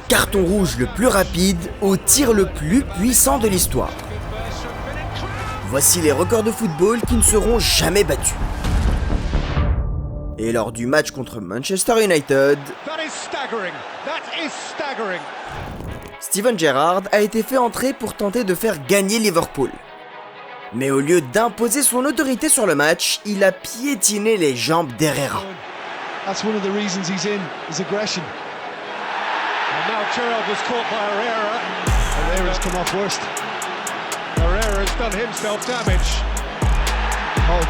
carton rouge le plus rapide au tir le plus puissant de l'histoire. Voici les records de football qui ne seront jamais battus. Et lors du match contre Manchester United, Steven Gerrard a été fait entrer pour tenter de faire gagner Liverpool. Mais au lieu d'imposer son autorité sur le match, il a piétiné les jambes d'Herrera. That's one of the reasons he's in, his aggression. And now Gerrard was caught by Herrera. Herrera's come off worst. Herrera's done himself damage. Oh,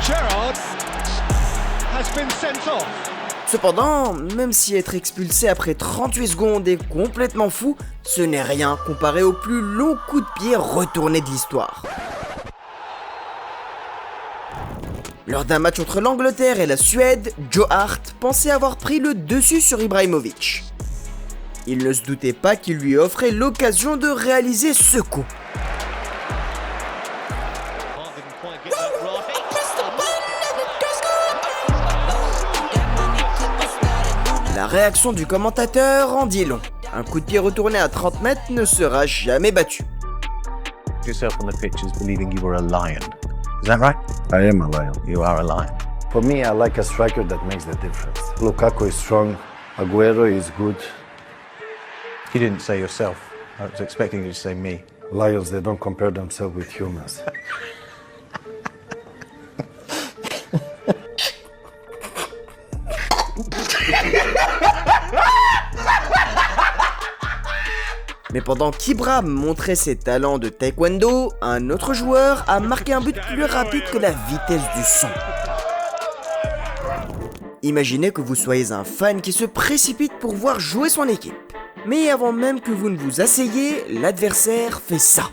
Gerrard has been sent off. Cependant, même si être expulsé après 38 secondes est complètement fou, ce n'est rien comparé au plus long coup de pied retourné de l'histoire. Lors d'un match entre l'Angleterre et la Suède, Joe Hart pensait avoir pris le dessus sur Ibrahimovic. Il ne se doutait pas qu'il lui offrait l'occasion de réaliser ce coup. La réaction du commentateur en dit long. Un coup de pied retourné à 30 mètres ne sera jamais battu. Yourself on the pitch is believing you were a lion. Is that right? I am a lion. You are a lion. For me, I like a striker that makes the difference. Lukaku is strong, Aguero is good. You didn't say yourself. I was expecting you to say me. Lions, they don't compare themselves with humans. Mais pendant qu'Ibra montrait ses talents de taekwondo, un autre joueur a marqué un but plus rapide que la vitesse du son. Imaginez que vous soyez un fan qui se précipite pour voir jouer son équipe. Mais avant même que vous ne vous asseyez, l'adversaire fait ça.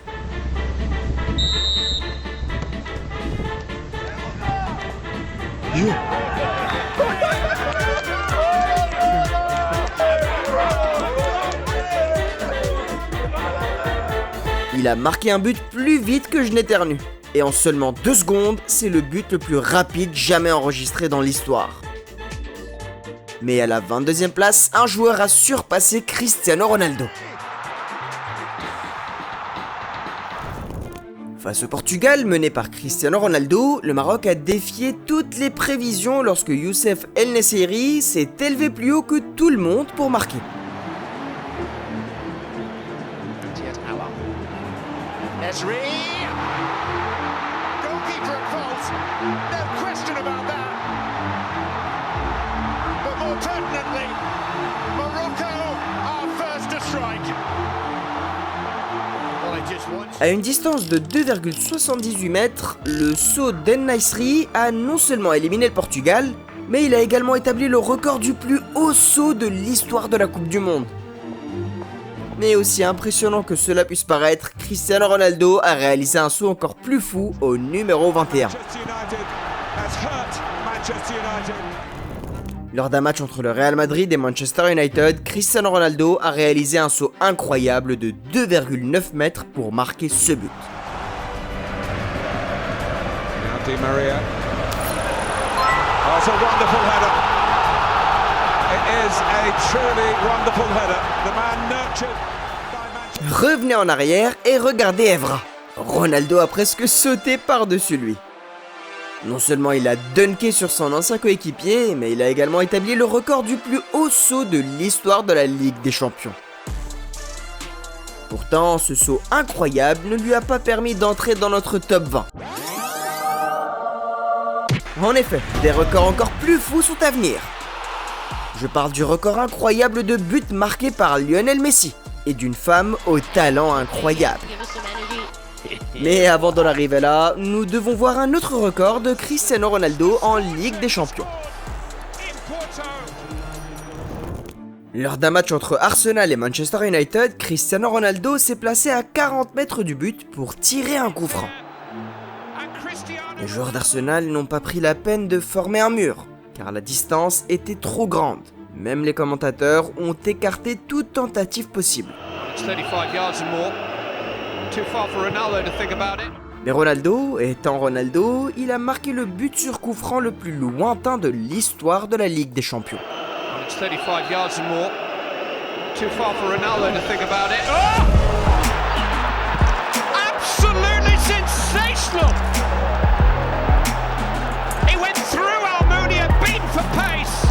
Il a marqué un but plus vite que je n'éternue. Et en seulement 2 secondes, c'est le but le plus rapide jamais enregistré dans l'histoire. Mais à la 22e place, un joueur a surpassé Cristiano Ronaldo. Face au Portugal, mené par Cristiano Ronaldo, le Maroc a défié toutes les prévisions lorsque Youssef El Nesiri s'est élevé plus haut que tout le monde pour marquer. Esri. Goalkeeper at fault. No question about that. But more pertinently, Morocco are first to strike. À une distance de 2,78 mètres, le saut d'El Nesiri a non seulement éliminé le Portugal, mais il a également établi le record du plus haut saut de l'histoire de la Coupe du Monde. Mais aussi impressionnant que cela puisse paraître, Cristiano Ronaldo a réalisé un saut encore plus fou au numéro 21. Lors d'un match entre le Real Madrid et Manchester United, Cristiano Ronaldo a réalisé un saut incroyable de 2,9 mètres pour marquer ce but. Di Maria. Oh, it's a wonderful header. It is a truly wonderful header. The man nurtured by Manchester. Revenez en arrière et regardez Evra. Ronaldo a presque sauté par-dessus lui. Non seulement il a dunké sur son ancien coéquipier, mais il a également établi le record du plus haut saut de l'histoire de la Ligue des Champions. Pourtant, ce saut incroyable ne lui a pas permis d'entrer dans notre top 20. En effet, des records encore plus fous sont à venir. Je parle du record incroyable de buts marqués par Lionel Messi et d'une femme au talent incroyable. Mais avant d'en arriver là, nous devons voir un autre record de Cristiano Ronaldo en Ligue des Champions. Lors d'un match entre Arsenal et Manchester United, Cristiano Ronaldo s'est placé à 40 mètres du but pour tirer un coup franc. Les joueurs d'Arsenal n'ont pas pris la peine de former un mur, car la distance était trop grande. Même les commentateurs ont écarté toute tentative possible. Mais Ronaldo, étant Ronaldo, il a marqué le but sur coup franc le plus lointain de l'histoire de la Ligue des Champions. not too far for Ronaldo to think about it. Oh! Absolutely sensational! He went through Almunia, beaten for pace.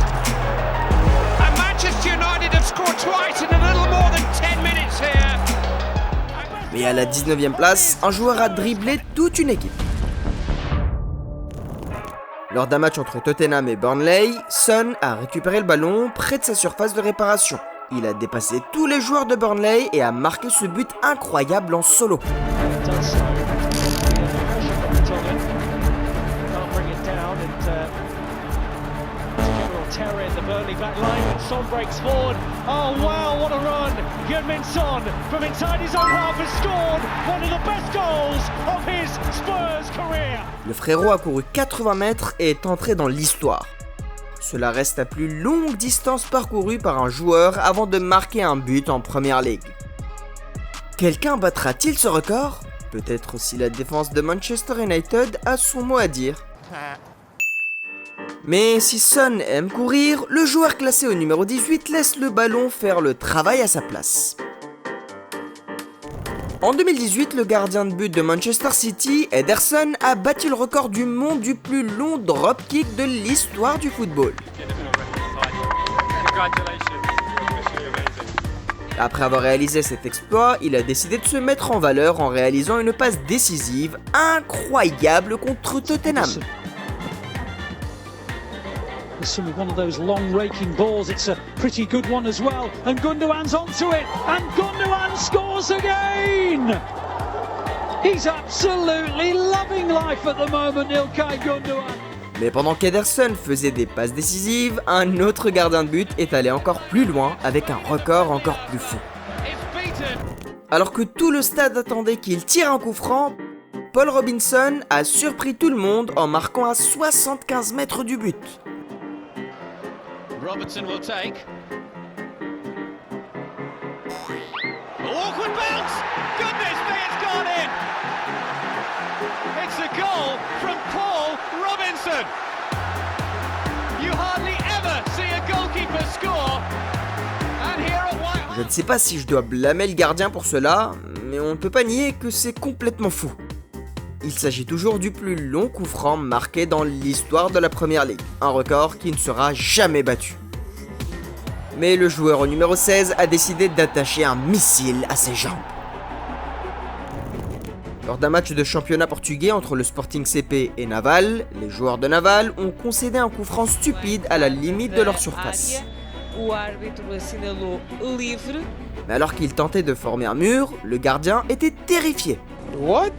And Manchester United have scored twice in a little more than 10 minutes here. Mais à la 19e place, un joueur a dribblé toute une équipe. Lors d'un match entre Tottenham et Burnley, Son a récupéré le ballon près de sa surface de réparation. Il a dépassé tous les joueurs de Burnley et a marqué ce but incroyable en solo. Terror in the Burnley back line and Son breaks forward. Oh wow, what a run! Heung-min Son from inside his own half has scored one of the best goals of his Spurs career. Le frérot a couru 80 mètres et est entré dans l'histoire. Cela reste la plus longue distance parcourue par un joueur avant de marquer un but en Premier League. Quelqu'un battra-t-il ce record? Peut-être si la défense de Manchester United a son mot à dire. Mais si Son aime courir, le joueur classé au numéro 18 laisse le ballon faire le travail à sa place. En 2018, le gardien de but de Manchester City, Ederson, a battu le record du monde du plus long dropkick de l'histoire du football. Après avoir réalisé cet exploit, il a décidé de se mettre en valeur en réalisant une passe décisive incroyable contre Tottenham. It's one of those long raking balls. It's a pretty good one as well. And Gundogan's onto it. And Gundogan scores again. He's absolutely loving life at the moment, Ilkay Gundogan. Mais pendant qu'Ederson faisait des passes décisives, un autre gardien de but est allé encore plus loin avec un record encore plus fou. Alors que tout le stade attendait qu'il tire un coup franc, Paul Robinson a surpris tout le monde en marquant à 75 mètres du but. Robertson will take. Awkward bounce! Goodness me, it's gone in! It's a goal from Paul Robinson! You hardly ever see a goalkeeper score! And here at White Hart... Je ne sais pas si je dois blâmer le gardien pour cela, mais on ne peut pas nier que c'est complètement fou. Il s'agit toujours du plus long coup franc marqué dans l'histoire de la Premier League, un record qui ne sera jamais battu. Mais le joueur au numéro 16 a décidé d'attacher un missile à ses jambes. Lors d'un match de championnat portugais entre le Sporting CP et Naval, les joueurs de Naval ont concédé un coup franc stupide à la limite de leur surface. Mais alors qu'il tentait de former un mur, le gardien était terrifié. What?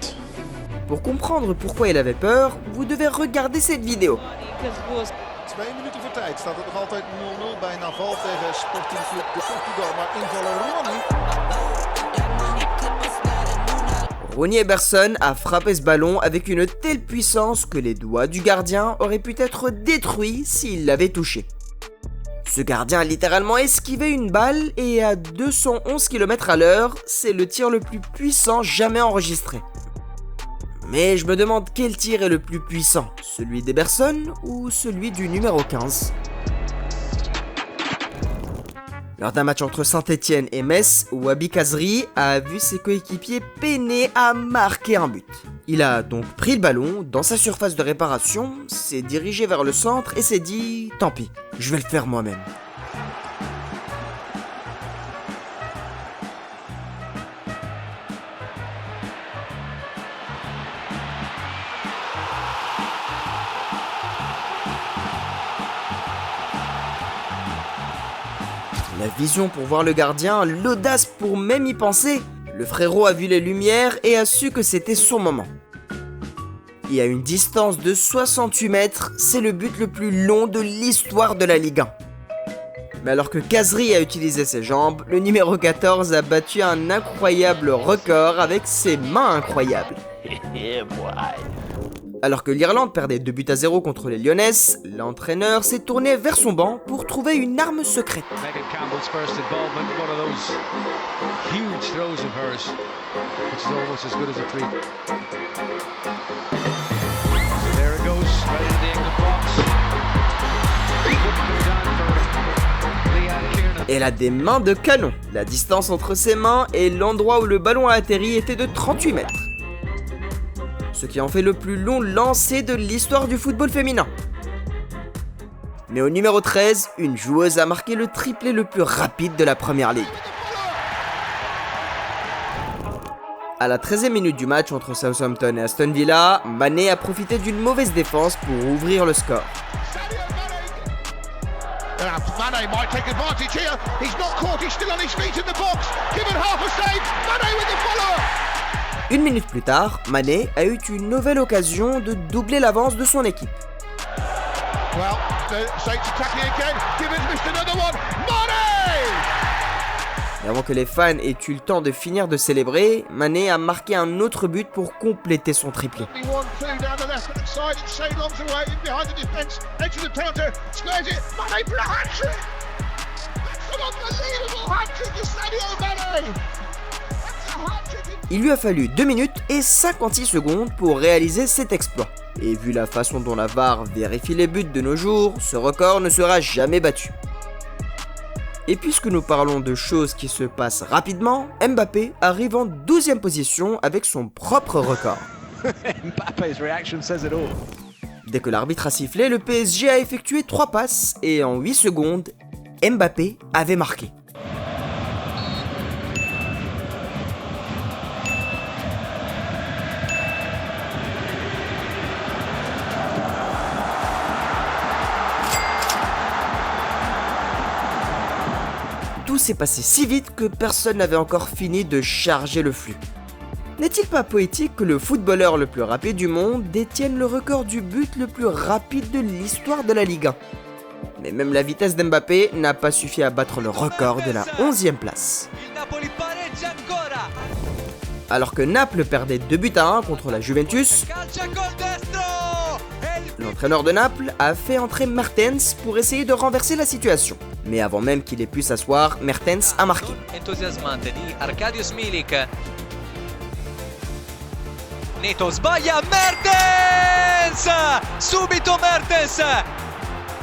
Pour comprendre pourquoi il avait peur, vous devez regarder cette vidéo. 2 minuten voor tijd staat het nog altijd 0-0 bij Naval tegen Sporting Club de Portugal. Maar invaller Ronnie. Ronnie Eberson a frappé ce ballon avec une telle puissance que les doigts du gardien auraient pu être détruits s'il l'avait touché. Ce gardien a littéralement esquivé une balle et à 211 km/h, c'est le tir le plus puissant jamais enregistré. Mais je me demande quel tir est le plus puissant, celui d'Eberson ou celui du numéro 15. Lors d'un match entre Saint-Etienne et Metz, Wahbi Khazri a vu ses coéquipiers peiner à marquer un but. Il a donc pris le ballon dans sa surface de réparation, s'est dirigé vers le centre et s'est dit « Tant pis, je vais le faire moi-même ». La vision pour voir le gardien, l'audace pour même y penser. Le frérot a vu les lumières et a su que c'était son moment. Et à une distance de 68 mètres, c'est le but le plus long de l'histoire de la Ligue 1. Mais alors que Khazri a utilisé ses jambes, le numéro 14 a battu un incroyable record avec ses mains incroyables. Alors que l'Irlande perdait 2-0 contre les Lionnais, l'entraîneur s'est tourné vers son banc pour trouver une arme secrète. Megan Campbell's first involvement, one of those huge throws of hers, which is almost as good as a free. So there it goes, right into the England box. Couldn't go down for Leanne Kiernan. Elle a des mains de canon. La distance entre ses mains et l'endroit où le ballon a atterri était de 38 mètres. Ce qui en fait le plus long lancer de l'histoire du football féminin. Mais au numéro 13, une joueuse a marqué le triplé le plus rapide de la Première Ligue. À la 13e minute du match entre Southampton et Aston Villa, Mané a profité d'une mauvaise défense pour ouvrir le score. Mané might take advantage here. He's not caught, he's still on his feet in the box. Given half a save, Mané with the follow-up. Une minute plus tard, Mané a eu une nouvelle occasion de doubler l'avance de son équipe. Well, the Saints attacking again. Gibbons missed another one. Mané! Et avant que les fans aient eu le temps de finir de célébrer, Mané a marqué un autre but pour compléter son triplé. 1-2 down the left-hand side. It's Ceylon's away behind the defence. Edge of the counter. Squares it. Mané for a hat-trick! That's an unbelievable hat-trick of Sadio Mané! That's a hat-trick! Il lui a fallu 2 minutes et 56 secondes pour réaliser cet exploit. Et vu la façon dont la VAR vérifie les buts de nos jours, ce record ne sera jamais battu. Et puisque nous parlons de choses qui se passent rapidement, Mbappé arrive en 12e position avec son propre record. Mbappe's reaction says it all. Dès que l'arbitre a sifflé, le PSG a effectué 3 passes et en 8 secondes, Mbappé avait marqué. Tout s'est passé si vite que personne n'avait encore fini de charger le flux. N'est-il pas poétique que le footballeur le plus rapide du monde détienne le record du but le plus rapide de l'histoire de la Ligue 1 ? Mais même la vitesse d'Mbappé n'a pas suffi à battre le record de la 11e place. Alors que Naples perdait 2-1 contre la Juventus, l'entraîneur de Naples a fait entrer Mertens pour essayer de renverser la situation. Mais avant même qu'il ait pu s'asseoir, Mertens a marqué. Entusiasmante di Arkadiusz Milik. Neto sbaglia, Mertens! Subito Mertens!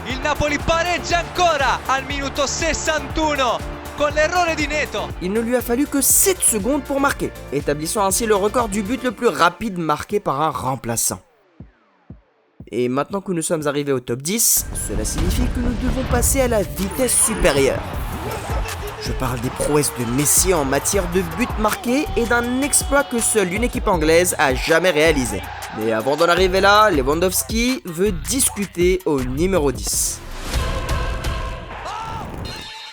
Il Napoli pareggia ancora al minuto 61 con l'errore di Neto. Il ne lui a fallu que 7 secondes pour marquer, établissant ainsi le record du but le plus rapide marqué par un remplaçant. Et maintenant que nous sommes arrivés au top 10, cela signifie que nous devons passer à la vitesse supérieure. Je parle des prouesses de Messi en matière de buts marqués et d'un exploit que seule une équipe anglaise a jamais réalisé. Mais avant d'en arriver là, Lewandowski veut discuter au numéro 10.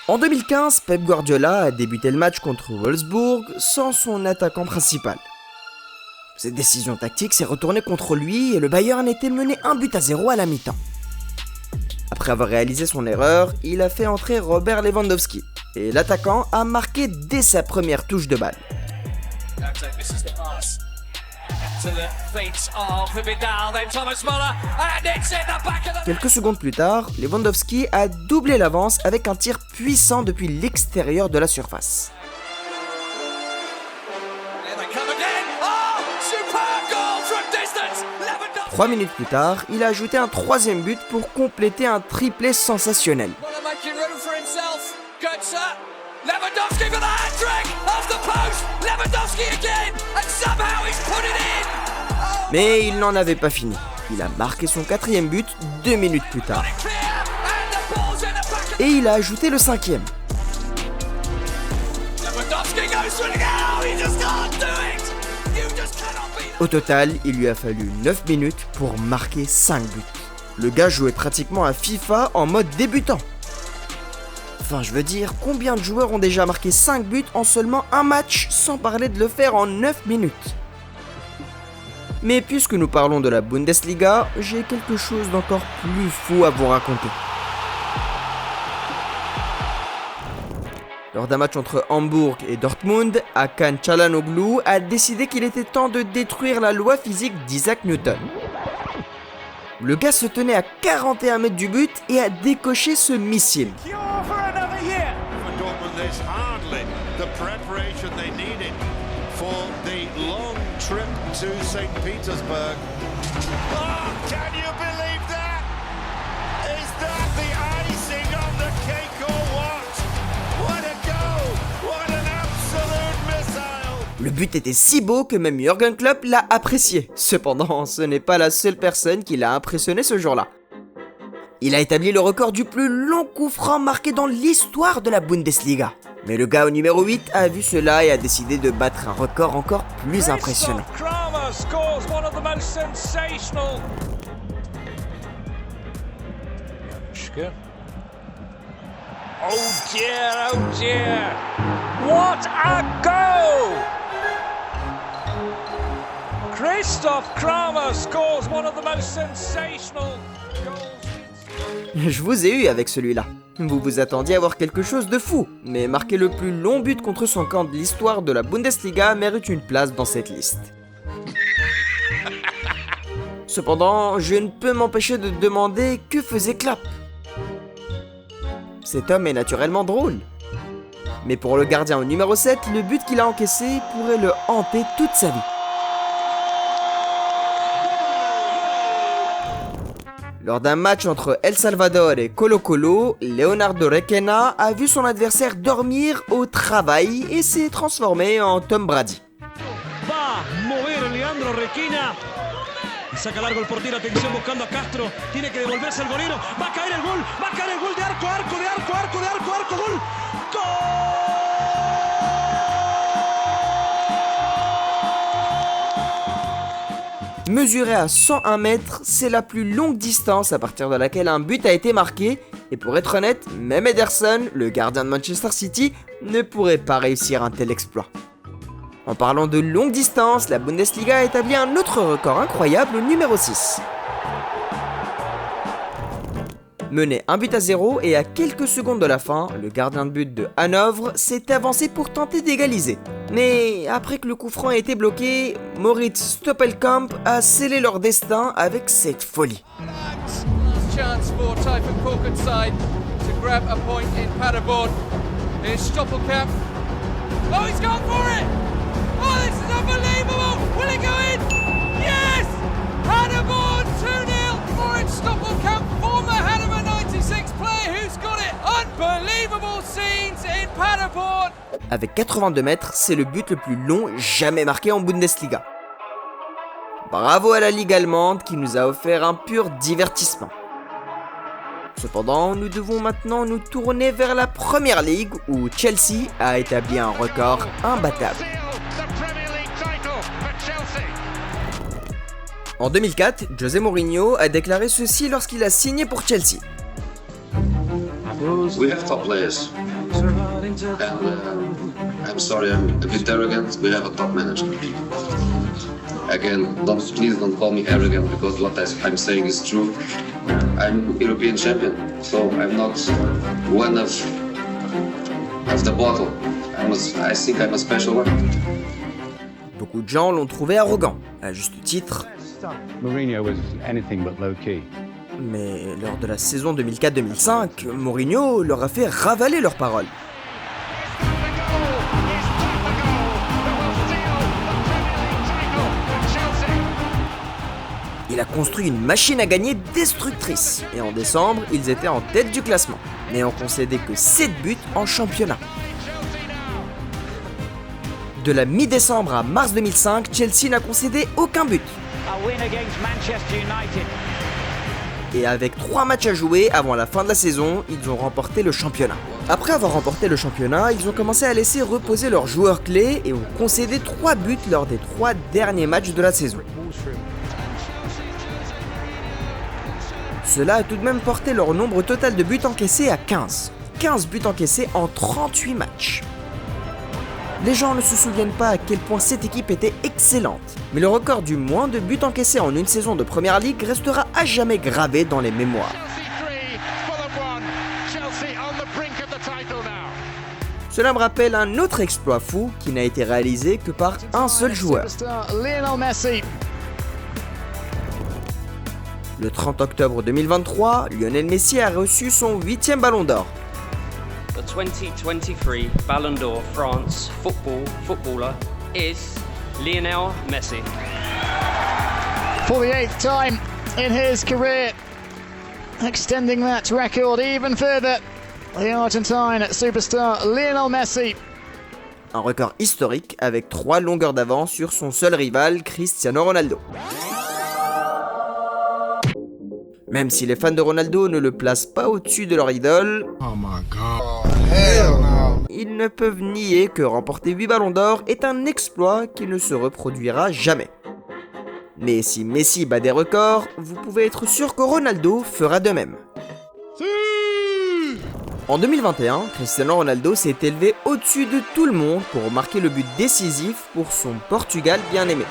En 2015, Pep Guardiola a débuté le match contre Wolfsburg sans son attaquant principal. Cette décision tactique s'est retournée contre lui et le Bayern était mené 1-0 à la mi-temps. Après avoir réalisé son erreur, il a fait entrer Robert Lewandowski et l'attaquant a marqué dès sa première touche de balle. Quelques secondes plus tard, Lewandowski a doublé l'avance avec un tir puissant depuis l'extérieur de la surface. 3 minutes plus tard, il a ajouté un 3e but pour compléter un triplé sensationnel. Mais il n'en avait pas fini. Il a marqué son 4e but 2 minutes plus tard. Et il a ajouté le 5e. Au total, il lui a fallu 9 minutes pour marquer 5 buts. Le gars jouait pratiquement à FIFA en mode débutant. Enfin, je veux dire, combien de joueurs ont déjà marqué 5 buts en seulement un match, sans parler de le faire en 9 minutes ? Mais puisque nous parlons de la Bundesliga, j'ai quelque chose d'encore plus fou à vous raconter. Lors d'un match entre Hambourg et Dortmund, Hakan Çalhanoğlu a décidé qu'il était temps de détruire la loi physique d'Isaac Newton. Le gars se tenait à 41 mètres du but et a décoché ce missile. Le but était si beau que même Jürgen Klopp l'a apprécié. Cependant, ce n'est pas la seule personne qui l'a impressionné ce jour-là. Il a établi le record du plus long coup franc marqué dans l'histoire de la Bundesliga. Mais le gars au numéro 8 a vu cela et a décidé de battre un record encore plus impressionnant. Oh dear, what a goal! Christoph Kramer scores one of the most sensational goals. Je vous ai eu avec celui-là. Vous vous attendiez à voir quelque chose de fou, mais marquer le plus long but contre son camp de l'histoire de la Bundesliga mérite une place dans cette liste. Cependant, je ne peux m'empêcher de demander que faisait Klopp. Cet homme est naturellement drôle. Mais pour le gardien au numéro 7, le but qu'il a encaissé pourrait le hanter toute sa vie. Lors d'un match entre El Salvador et Colo-Colo, Leonardo Requena a vu son adversaire dormir au travail et s'est transformé en Tom Brady. Va mover Leandro Requena. Saca largo el portero, atención buscando a Castro. Tiene que devolverse el golero. Va a caer el gol de arco, gol. Mesuré à 101 mètres, c'est la plus longue distance à partir de laquelle un but a été marqué. Et pour être honnête, même Ederson, le gardien de Manchester City, ne pourrait pas réussir un tel exploit. En parlant de longue distance, la Bundesliga a établi un autre record incroyable au numéro 6. Mené 1-0 et à quelques secondes de la fin, le gardien de but de Hanovre s'est avancé pour tenter d'égaliser. Mais après que le coup franc a été bloqué, Moritz Stoppelkamp a scellé leur destin avec cette folie. Chance for Typhoon Corkut's side to grab a point in Paderborn. Here's Stoppelkamp. Oh, he's gone for it! Oh, this is unbelievable! Will it go in? Yes! Paderborn 2-0! Moritz Stoppelkamp, former Hannover 96 player who's got it! Unbelievable scenes in Paderborn! Avec 82 mètres, c'est le but le plus long jamais marqué en Bundesliga. Bravo à la Ligue allemande qui nous a offert un pur divertissement. Cependant, nous devons maintenant nous tourner vers la Première Ligue où Chelsea a établi un record imbattable. En 2004, José Mourinho a déclaré ceci lorsqu'il a signé pour Chelsea. We have top players. And I'm sorry, I'm a bit arrogant. We have a top manager. Again, please don't call me arrogant because what I'm saying is true. I'm European champion, so I'm not one of the bottle. I think I'm a special one. Beaucoup de gens l'ont trouvé arrogant, à juste titre. Mourinho was anything but low-key. Mais lors de la saison 2004-2005, Mourinho leur a fait ravaler leurs paroles. Il a construit une machine à gagner destructrice. Et en décembre, ils étaient en tête du classement, n'ayant concédé que 7 buts en championnat. De la mi-décembre à mars 2005, Chelsea n'a concédé aucun but. Et avec 3 matchs à jouer avant la fin de la saison, ils ont remporté le championnat. Après avoir remporté le championnat, ils ont commencé à laisser reposer leurs joueurs clés et ont concédé 3 buts lors des 3 derniers matchs de la saison. Cela a tout de même porté leur nombre total de buts encaissés à 15. 15 buts encaissés en 38 matchs. Les gens ne se souviennent pas à quel point cette équipe était excellente, mais le record du moins de buts encaissés en une saison de Première Ligue restera à jamais gravé dans les mémoires. Cela me rappelle un autre exploit fou qui n'a été réalisé que par un seul joueur. Le 30 octobre 2023, Lionel Messi a reçu son 8e Ballon d'Or. The 2023 Ballon d'Or France footballer is Lionel Messi. For the 8th time in his career, extending that record even further, the Argentine superstar Lionel Messi. un record historique avec 3 longueurs d'avance sur son seul rival, Cristiano Ronaldo. Même si les fans de Ronaldo ne le placent pas au-dessus de leur idole, ils ne peuvent nier que remporter 8 ballons d'or est un exploit qui ne se reproduira jamais. Mais si Messi bat des records, vous pouvez être sûr que Ronaldo fera de même. En 2021, Cristiano Ronaldo s'est élevé au-dessus de tout le monde pour marquer le but décisif pour son Portugal bien-aimé.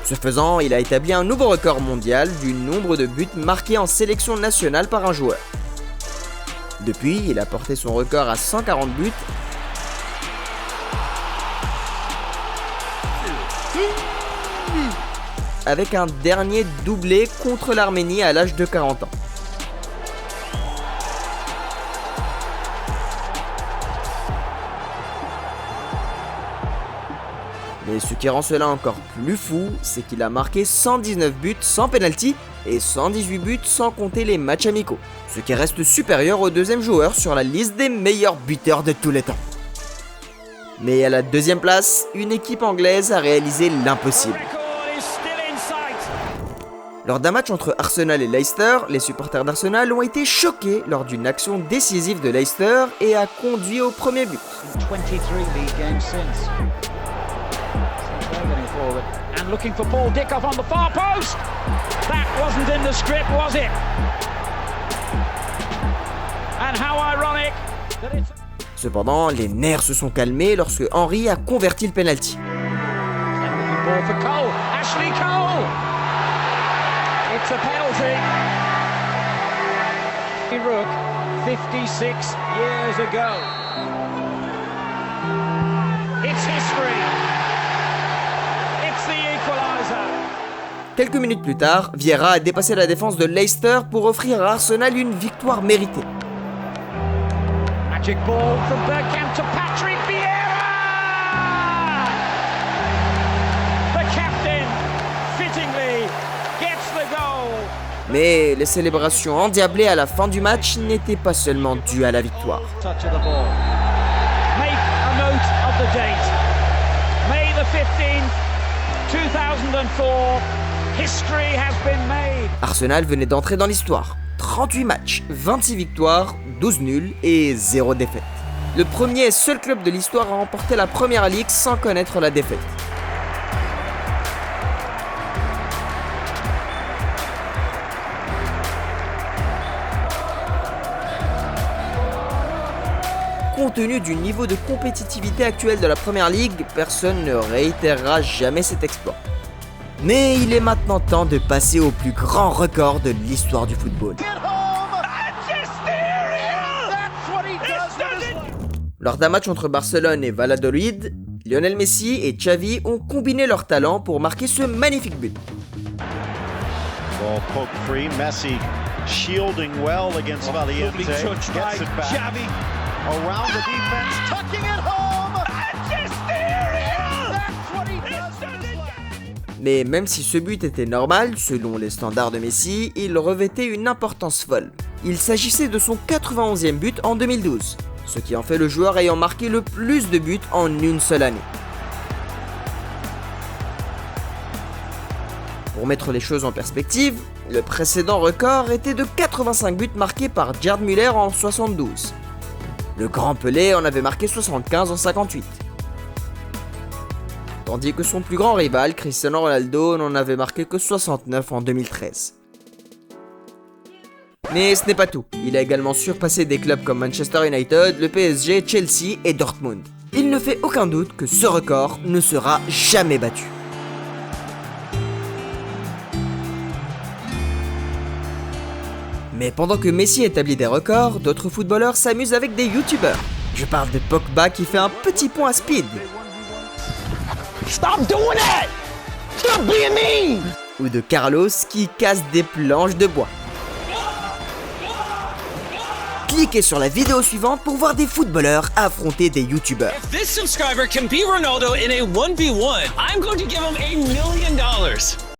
Ce faisant, il a établi un nouveau record mondial du nombre de buts marqués en sélection nationale par un joueur. Depuis, il a porté son record à 140 buts. Avec un dernier doublé contre l'Arménie à l'âge de 40 ans. Mais ce qui rend cela encore plus fou, c'est qu'il a marqué 119 buts sans penalty et 118 buts sans compter les matchs amicaux, ce qui reste supérieur au deuxième joueur sur la liste des meilleurs buteurs de tous les temps. Mais à la deuxième place, une équipe anglaise a réalisé l'impossible. Lors d'un match entre Arsenal et Leicester, les supporters d'Arsenal ont été choqués lors d'une action décisive de Leicester et a conduit au premier but. And looking for Paul Dickoff on the far post. That wasn't in the script, was it? And how ironic that it's... Cependant, les nerfs se sont calmés lorsque Henry a converti le penalty. Ball for Cole. Ashley Cole. It's a penalty. Rook, 56 years ago. It's history. Quelques minutes plus tard, Vieira a dépassé la défense de Leicester pour offrir à Arsenal une victoire méritée. Magic ball from Bergkamp to Patrick Vieira. The captain fittingly gets the goal. Mais les célébrations endiablées à la fin du match n'étaient pas seulement dues à la victoire. Touch of the ball. Make a note of the date. May the 15th, 2004. History has been made. Arsenal venait d'entrer dans l'histoire. 38 matchs, 26 victoires, 12 nuls et 0 défaite. Le premier et seul club de l'histoire à remporter la Première Ligue sans connaître la défaite. Compte tenu du niveau de compétitivité actuel de la Première Ligue, personne ne réitérera jamais cet exploit. Mais il est maintenant temps de passer au plus grand record de l'histoire du football. Lors d'un match entre Barcelone et Valladolid, Lionel Messi et Xavi ont combiné leurs talents pour marquer ce magnifique but. Ball poked free, Messi shielding well against Valiente, gets it back, Xavi around the defense, tucking it home, that's what he does. Mais même si ce but était normal, selon les standards de Messi, il revêtait une importance folle. Il s'agissait de son 91e but en 2012, ce qui en fait le joueur ayant marqué le plus de buts en une seule année. Pour mettre les choses en perspective, le précédent record était de 85 buts marqués par Gerd Müller en 72. Le grand Pelé en avait marqué 75 en 58. Tandis que son plus grand rival, Cristiano Ronaldo, n'en avait marqué que 69 en 2013. Mais ce n'est pas tout. Il a également surpassé des clubs comme Manchester United, le PSG, Chelsea et Dortmund. Il ne fait aucun doute que ce record ne sera jamais battu. Mais pendant que Messi établit des records, d'autres footballeurs s'amusent avec des youtubeurs. Je parle de Pogba qui fait un petit pont à Speed. Stop doing that! Stop being mean! Ou de Carlos qui casse des planches de bois. Cliquez sur la vidéo suivante pour voir des footballeurs affronter des youtubeurs. If this subscriber can beat Ronaldo in a 1v1, I'm going to give him $1 million.